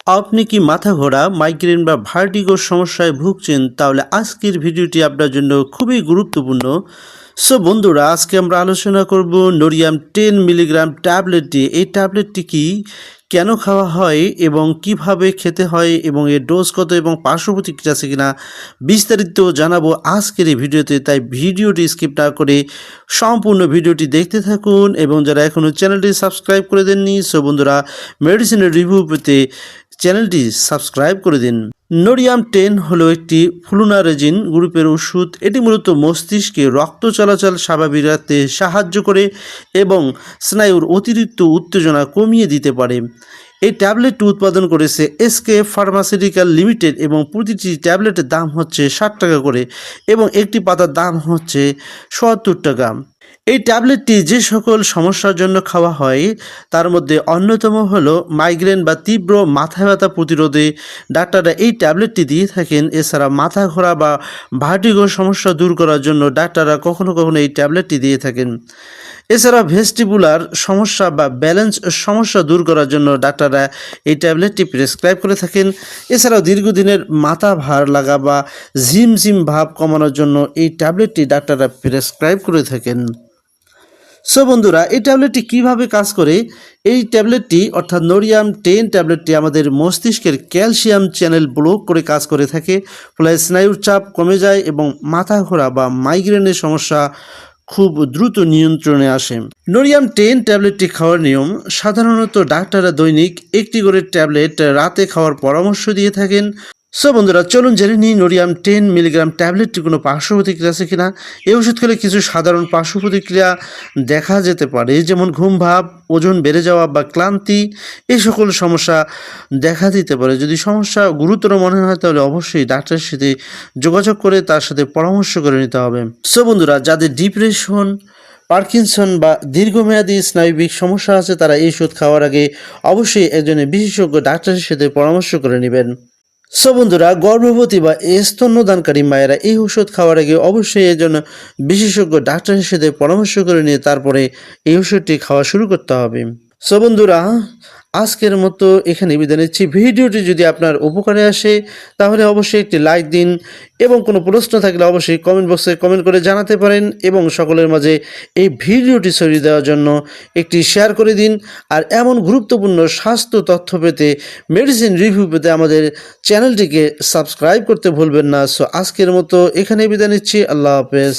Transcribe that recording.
আপনি কি মাথা ঘোরা, মাইগ্রেন বা ভার্টিগোর সমস্যায় ভুগছেন? তাহলে আজকের ভিডিওটি আপনার জন্য খুবই গুরুত্বপূর্ণ। সো বন্ধুরা, আজকে আমরা আলোচনা করব নোরিয়াম 10 মিলিগ্রাম ট্যাবলেটটি। এই ট্যাবলেটটি কি, কেন খাওয়া হয় এবং কিভাবে খেতে হয় এবং এর ডোজ কত এবং পার্শ্ব প্রতিক্রিয়া আছে কিনা বিস্তারিত জানাবো আজকের এই ভিডিওতে। তাই ভিডিওটি স্কিপ না করে সম্পূর্ণ ভিডিওটি দেখতে থাকুন এবং যারা এখনও চ্যানেলটি সাবস্ক্রাইব করে দেননি, সো বন্ধুরা মেডিসিনের রিভিউ পেতে চ্যানেলটি সাবস্ক্রাইব করে দিন। নোরিয়াম 10 হলো একটি ফ্লুনারেজিন গ্রুপের ওষুধ। এটি মূলত মস্তিষ্কে রক্ত চলাচল স্বাভাবিক রাখতে সাহায্য করে এবং স্নায়ুর অতিরিক্ত উত্তেজনা কমিয়ে দিতে পারে। এই ট্যাবলেটটি উৎপাদন করেছে এসকে ফার্মাসিউটিক্যাল লিমিটেড এবং প্রতিটি ট্যাবলেটের দাম হচ্ছে 60 টাকা করে এবং একটি পাতার দাম হচ্ছে ৭০ টাকা। এই ট্যাবলেটটি যে সকল সমস্যার জন্য খাওয়া হয় তার মধ্যে অন্যতম হলো মাইগ্রেন বা তীব্র মাথা ব্যথা প্রতিরোধে ডাক্তাররা এই ট্যাবলেটটি দিয়ে থাকেন। এছাড়া মাথা ঘোরা বা ভার্টিগো সমস্যা দূর করার জন্য ডাক্তাররা কখনো কখনো এই ট্যাবলেটটি দিয়ে থাকেন। এছাড়া ভেস্টিবুলার সমস্যা বা ব্যালেন্স সমস্যা দূর করার জন্য ডাক্তাররা এই ট্যাবলেটটি প্রেসক্রাইব করে থাকেন। এছাড়াও দীর্ঘদিনের মাথা ভার লাগা বা ঝিমঝিম ভাব কমানোর জন্য এই ট্যাবলেটটি ডাক্তাররা প্রেসক্রাইব করে থাকেন। সো বন্ধুরা, এই ট্যাবলেটটি কিভাবে কাজ করে? এই ট্যাবলেটটি অর্থাৎ নোরিয়াম 10 ট্যাবলেটটি আমাদের মস্তিষ্কের ক্যালসিয়াম চ্যানেল ব্লক করে কাজ করে থাকে, ফলে স্নায়ুর চাপ কমে যায় এবং মাথা ঘোরা বা মাইগ্রেনের সমস্যা খুব দ্রুত নিয়ন্ত্রণে আসে। নোরিয়াম 10 ট্যাবলেটটি খাওয়ার নিয়ম: সাধারণত ডাক্তাররা দৈনিক একটি করে ট্যাবলেট রাতে খাওয়ার পরামর্শ দিয়ে থাকেন। সো বন্ধুরা, চলুন জেনে নিই নোরিয়াম 10 মিলিগ্রাম ট্যাবলেটটি কোনো পার্শ্ব প্রতিক্রিয়া আছে কিনা। এই ওষুধ খেলে কিছু সাধারণ পার্শ্ব প্রতিক্রিয়া দেখা যেতে পারে, যেমন ঘুম ভাব, ওজন বেড়ে যাওয়া বা ক্লান্তি। এই সকল সমস্যা দেখা দিতে পারে। যদি সমস্যা গুরুতর মনে হয় তাহলে অবশ্যই ডাক্তারের সাথে যোগাযোগ করে তার সাথে পরামর্শ করে নিতে হবে। সো বন্ধুরা, যাদের ডিপ্রেশন, পার্কিনসন বা দীর্ঘমেয়াদী স্নায়বিক সমস্যা আছে তারা এই ওষুধ খাওয়ার আগে অবশ্যই একজন বিশেষজ্ঞ ডাক্তারের সাথে পরামর্শ করে নেবেন। সো বন্ধুরা, গর্ভবতী বা স্তন্যদানকারী মায়েরা এই ওষুধ খাওয়ার আগে অবশ্যই একজন বিশেষজ্ঞ ডাক্তারের সাথে পরামর্শ করে নিয়ে তারপরে এই ওষুধটি খাওয়া শুরু করতে হবে। সো বন্ধুরা, আজকের মতো এখানে বিদায় নিচ্ছি। ভিডিওটি যদি আপনার উপকারে আসে তাহলে অবশ্যই একটি লাইক দিন এবং কোনো প্রশ্ন থাকলে অবশ্যই কমেন্ট বক্সে কমেন্ট করে জানাতে পারেন এবং সকলের মাঝে এই ভিডিওটি ছড়িয়ে দেওয়ার জন্য একটি শেয়ার করে দিন। আর এমন গুরুত্বপূর্ণ স্বাস্থ্য তথ্য পেতে, মেডিসিন রিভিউ পেতে আমাদের চ্যানেলটিকে সাবস্ক্রাইব করতে ভুলবেন না। সো আজকের মতো এখানে বিদায় নিচ্ছি। আল্লাহ হাফেজ।